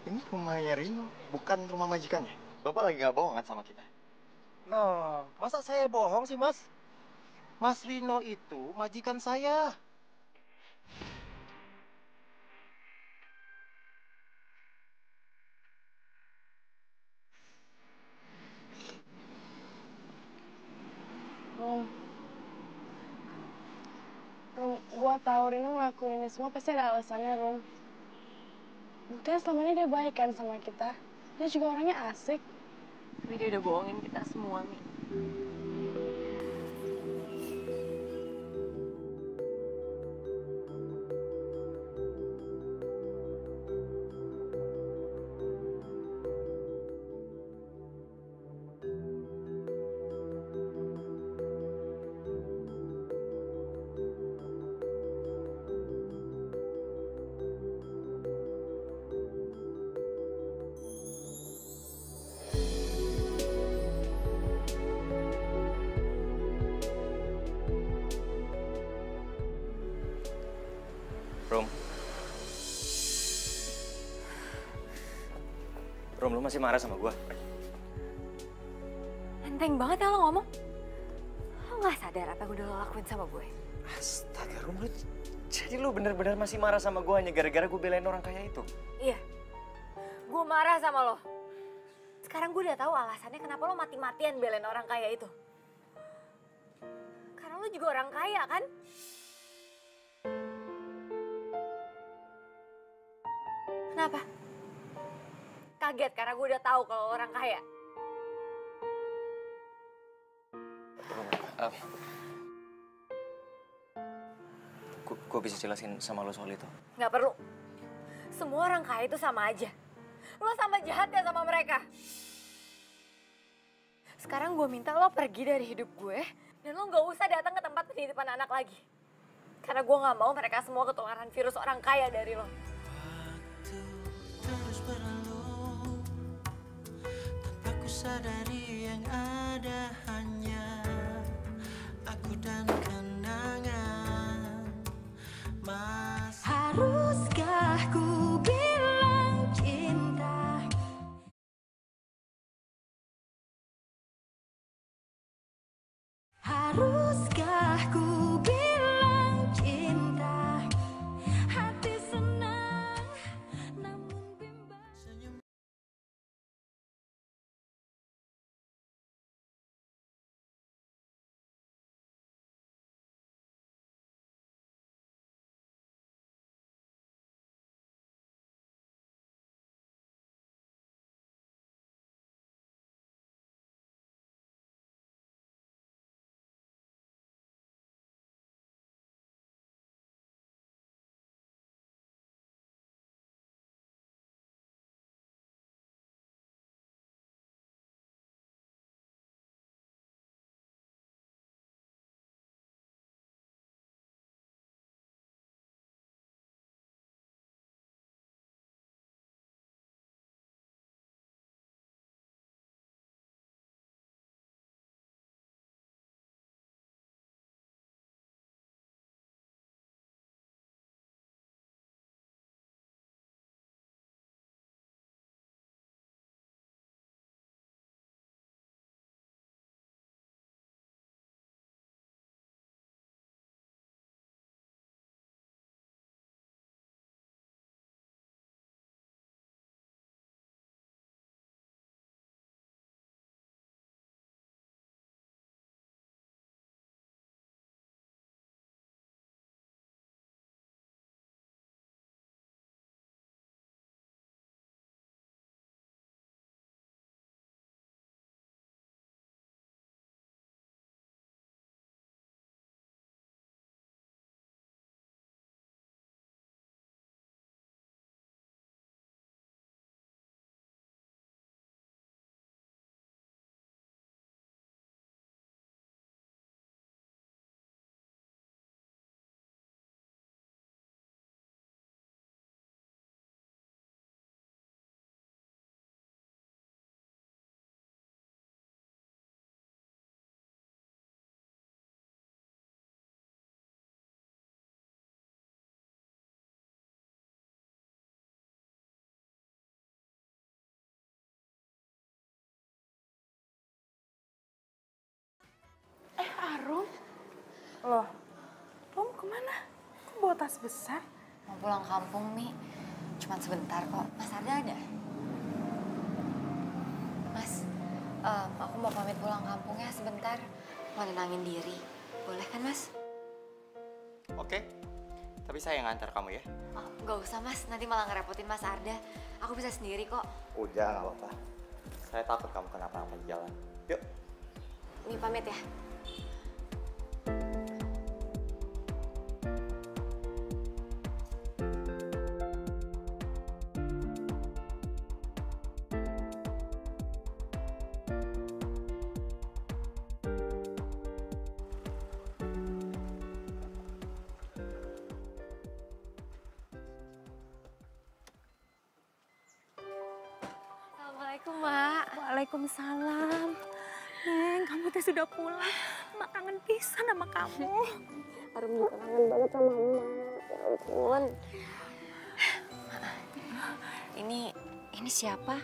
Ini rumahnya Rino, bukan rumah majikannya. Bapak lagi nggak bohong kan sama kita? Loh, masa saya bohong sih, Mas? Mas Rino itu majikan saya. Rum, gua tahu Rino ngelakuin ini semua pasti ada alasannya, Rum. Buktinya selama ini dia baik kan sama kita. Dia juga orangnya asik. Tapi dia udah bohongin kita semua, Mi. Rom. Rom, lu masih marah sama gua? Enteng banget ya lo ngomong. Lo nggak sadar apa yang udah lo lakuin sama gue? Astaga, Rom, jadi lu bener-bener masih marah sama gua hanya gara-gara gue belain orang kaya itu? Iya, gue marah sama lo. Sekarang gue udah tahu alasannya kenapa lo mati-matian belain orang kaya itu. Karena lo juga orang kaya kan? Kenapa? Kaget karena gue udah tahu kalau lo orang kaya. Gue bisa jelasin sama lo soal itu. Nggak perlu. Semua orang kaya itu sama aja. Lo sama jahat ya sama mereka. Sekarang gue minta lo pergi dari hidup gue. Dan lo nggak usah datang ke tempat penitipan anak lagi. Karena gue nggak mau mereka semua ketularan virus orang kaya dari lo. Terus berlalu tanpa ku sadari yang ada hanya aku dan kenangan. Haruskah ku bilang cinta? Haruskah ku bilang cinta? Hati senang namun bimbang. Loh, lo mau kemana? Kok bawa tas besar? Mau pulang kampung, Mi. Cuma sebentar kok. Mas Arda ada? Mas, aku mau pamit pulang kampung ya sebentar. Mau nenangin diri. Boleh kan, Mas? Oke, tapi saya yang ngantar kamu ya. Oh, nggak usah, Mas. Nanti malah ngerepotin Mas Arda. Aku bisa sendiri kok. Udah, nggak apa-apa. Saya takut kamu kenapa-napa di jalan. Yuk. Mi pamit ya. Assalamualaikum, Mak. Waalaikumsalam. Neng, kamu teh sudah pulang. Mak kangen pisan sama kamu. Arum juga kangen banget sama emak. Ya ampun. Ini siapa?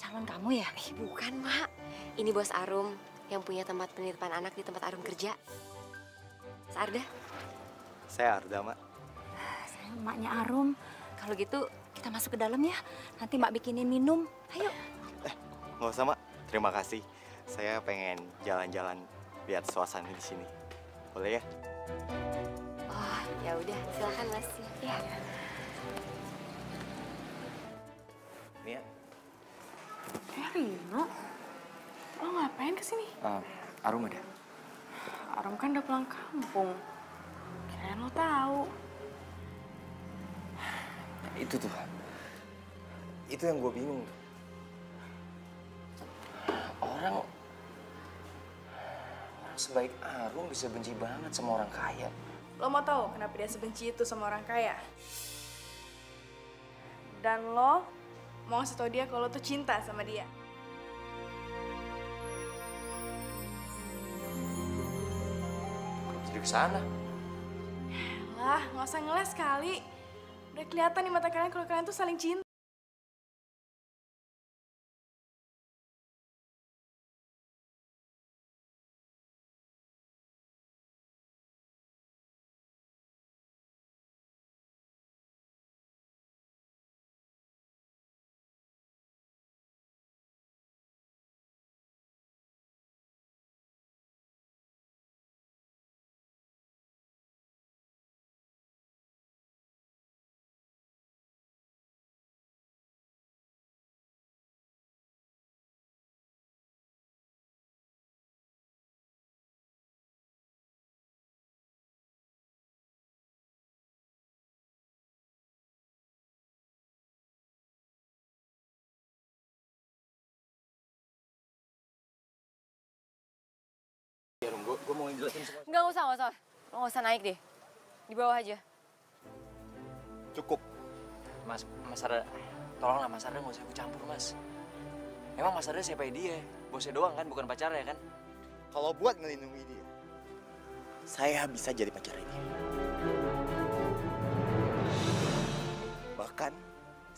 Calon kamu ya? Bukan, Mak. Ini bos Arum yang punya tempat penitipan anak di tempat Arum kerja. Mas Arda? Saya Arda, Mak. Saya emaknya Arum. Kalau gitu kita masuk ke dalam ya. Nanti Mak bikinin minum. Ayo. Nggak usah, Mak. Terima kasih. Saya pengen jalan-jalan lihat suasana di sini. Boleh ya? Oh, ya udah. Silakan, Mas. Ya. Mia. Rino, lo ngapain kesini? Arum ada. Arum kan udah pulang kampung. Kirain lo tahu. Itu tuh. Itu yang gue bingung. Orang sebaik Arum bisa benci banget sama orang kaya. Lo mau tahu kenapa dia sebenci itu sama orang kaya? Dan lo mau ngasih tau dia kalau lo tuh cinta sama dia. Jadi kesana. Lah, nggak usah ngeles kali. Udah kelihatan di mata kalian kalau kalian tuh saling cinta. Ya, Rum, gue mau ngejelasin semua. Nggak usah. Lo nggak usah naik deh. Di bawah aja. Cukup. Mas Arda, tolonglah Mas Arda nggak usah ikut campur, Mas. Emang Mas Arda siapa dia? Bosnya doang kan, bukan pacarnya kan? Kalau buat ngelindungi dia, saya bisa jadi pacarnya dia. Bahkan,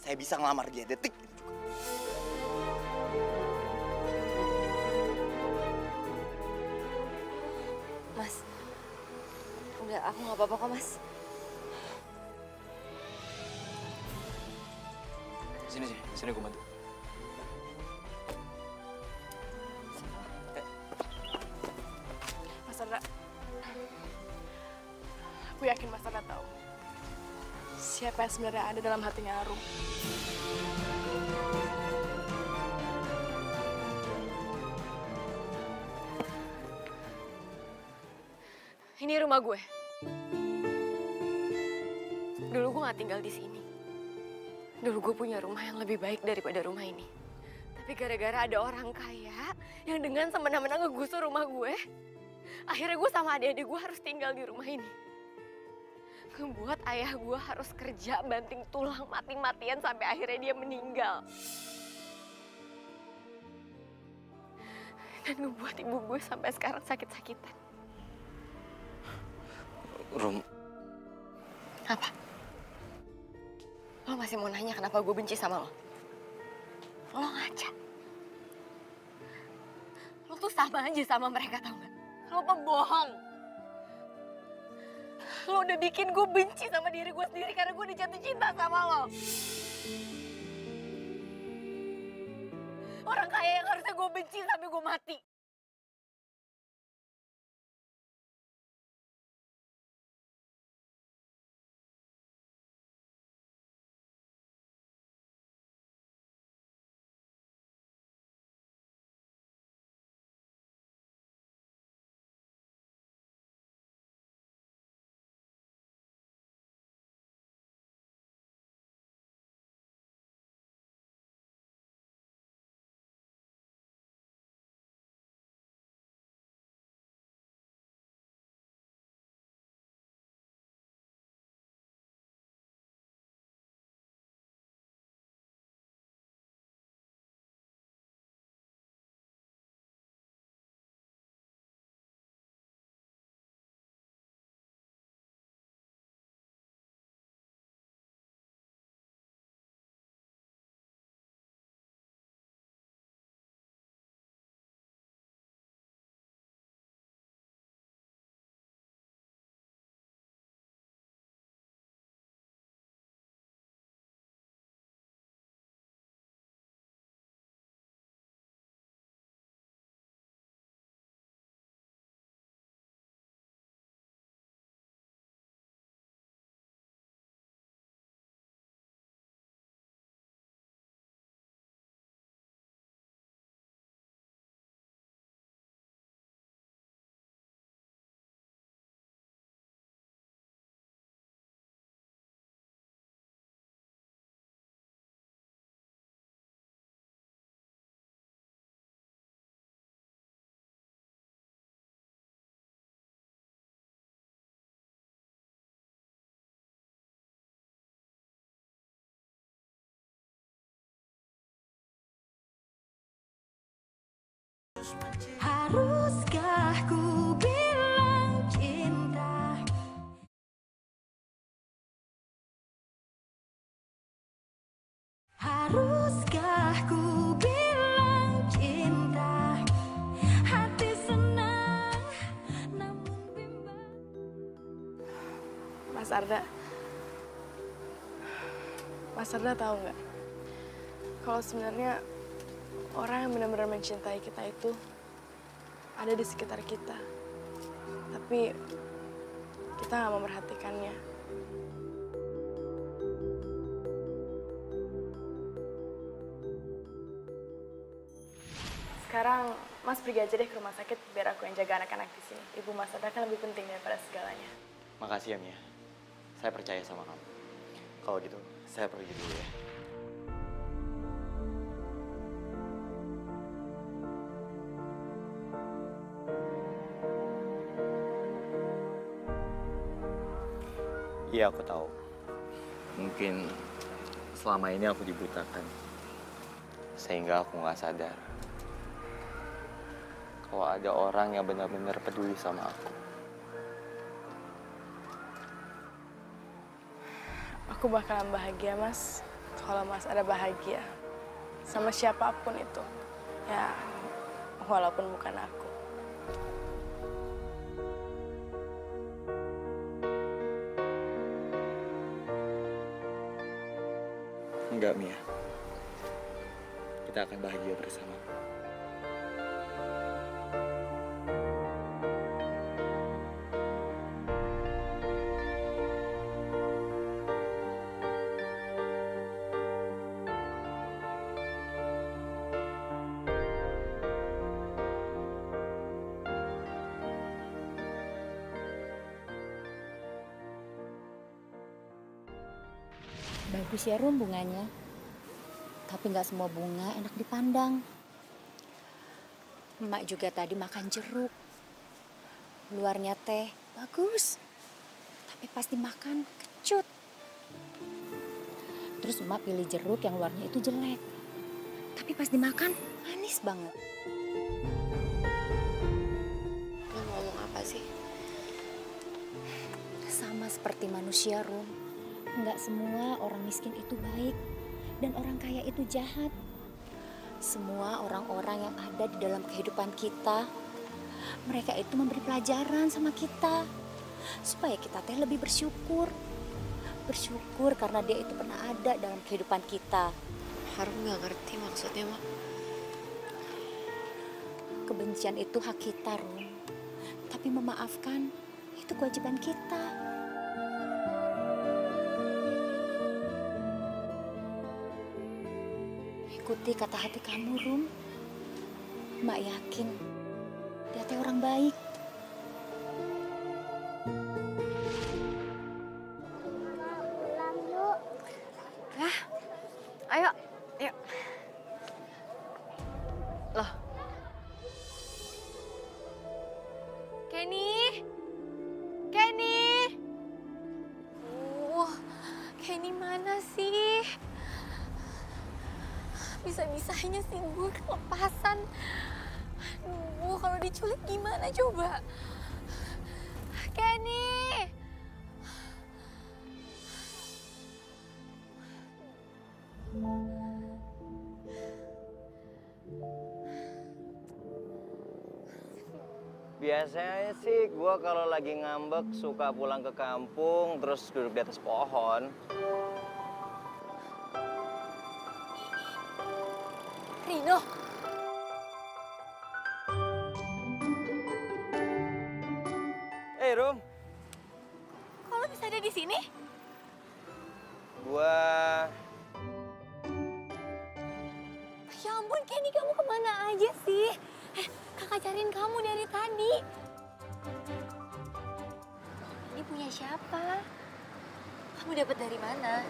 saya bisa ngelamar dia detik itu juga. Mas, udah aku nggak apa-apa kok, Mas. Sini gue bantu. Mas Arda, aku yakin Mas Arda tahu siapa yang sebenarnya ada dalam hatinya Arum. Ini rumah gue. Dulu gue nggak tinggal di sini. Dulu gue punya rumah yang lebih baik daripada rumah ini. Tapi gara-gara ada orang kaya yang dengan semena-mena ngegusur rumah gue, akhirnya gue sama adik-adik gue harus tinggal di rumah ini. Ngebuat ayah gue harus kerja banting tulang mati-matian sampai akhirnya dia meninggal. Dan ngebuat ibu gue sampai sekarang sakit-sakitan. Rum. Apa? Lo masih mau nanya kenapa gue benci sama lo? Lo ngaca. Lo tuh sama aja sama mereka, tau gak? Lo pembohong. Lo udah bikin gue benci sama diri gue sendiri karena gue udah jatuh cinta sama lo. Orang kaya yang harusnya gue benci sampai gue mati. Haruskah ku bilang cinta? Haruskah ku bilang cinta? Hati senang namun bimbang. Mas Arda tahu nggak? Kalau sebenarnya orang yang benar-benar mencintai kita itu ada di sekitar kita. Tapi kita nggak memperhatikannya. Sekarang Mas pergi aja deh ke rumah sakit biar aku yang jaga anak-anak di sini. Ibu Mas Arda kan lebih penting daripada segalanya. Makasih ya Mia. Saya percaya sama kamu. Kalau gitu, saya pergi dulu ya. Iya, aku tahu. Mungkin selama ini aku dibutakan. Sehingga aku nggak sadar kalau ada orang yang benar-benar peduli sama aku. Aku bakalan bahagia, Mas. Kalau Mas ada bahagia sama siapapun itu. Ya, walaupun bukan aku. Enggak, Mia. Kita akan bahagia bersama. Bagus ya Rum bunganya. Tapi nggak semua bunga enak dipandang. Emak juga tadi makan jeruk. Luarnya teh bagus. Tapi pas dimakan kecut. Terus emak pilih jeruk yang luarnya itu jelek. Tapi pas dimakan manis banget. Lo ngomong apa sih? Sama seperti manusia Rum. Nggak semua orang miskin itu baik dan orang kaya itu jahat. Semua orang-orang yang ada di dalam kehidupan kita, mereka itu memberi pelajaran sama kita. supaya kita teh lebih bersyukur. Bersyukur karena dia itu pernah ada dalam kehidupan kita. Harum nggak ngerti maksudnya, Mak. Kebencian itu hak kita, Rum. Tapi memaafkan itu kewajiban kita. Ikuti kata hati kamu, Rum. Mak yakin dia teh orang baik. Pulang yuk. Ya, ayo, yuk. Loh. Kenny? Kenny? Kenny mana sih? Bisa-bisanya sih gue kelepasan. Aduh, kalau diculik gimana coba? Kenny! Biasanya sih gue kalau lagi ngambek suka pulang ke kampung terus duduk di atas pohon. Rino! Eh, Rum. Kok lo bisa ada di sini? Gua... Ya ampun, Kenny, kamu kemana aja sih? Kakak cariin kamu dari tadi. Ini punya siapa? Kamu dapat dari mana?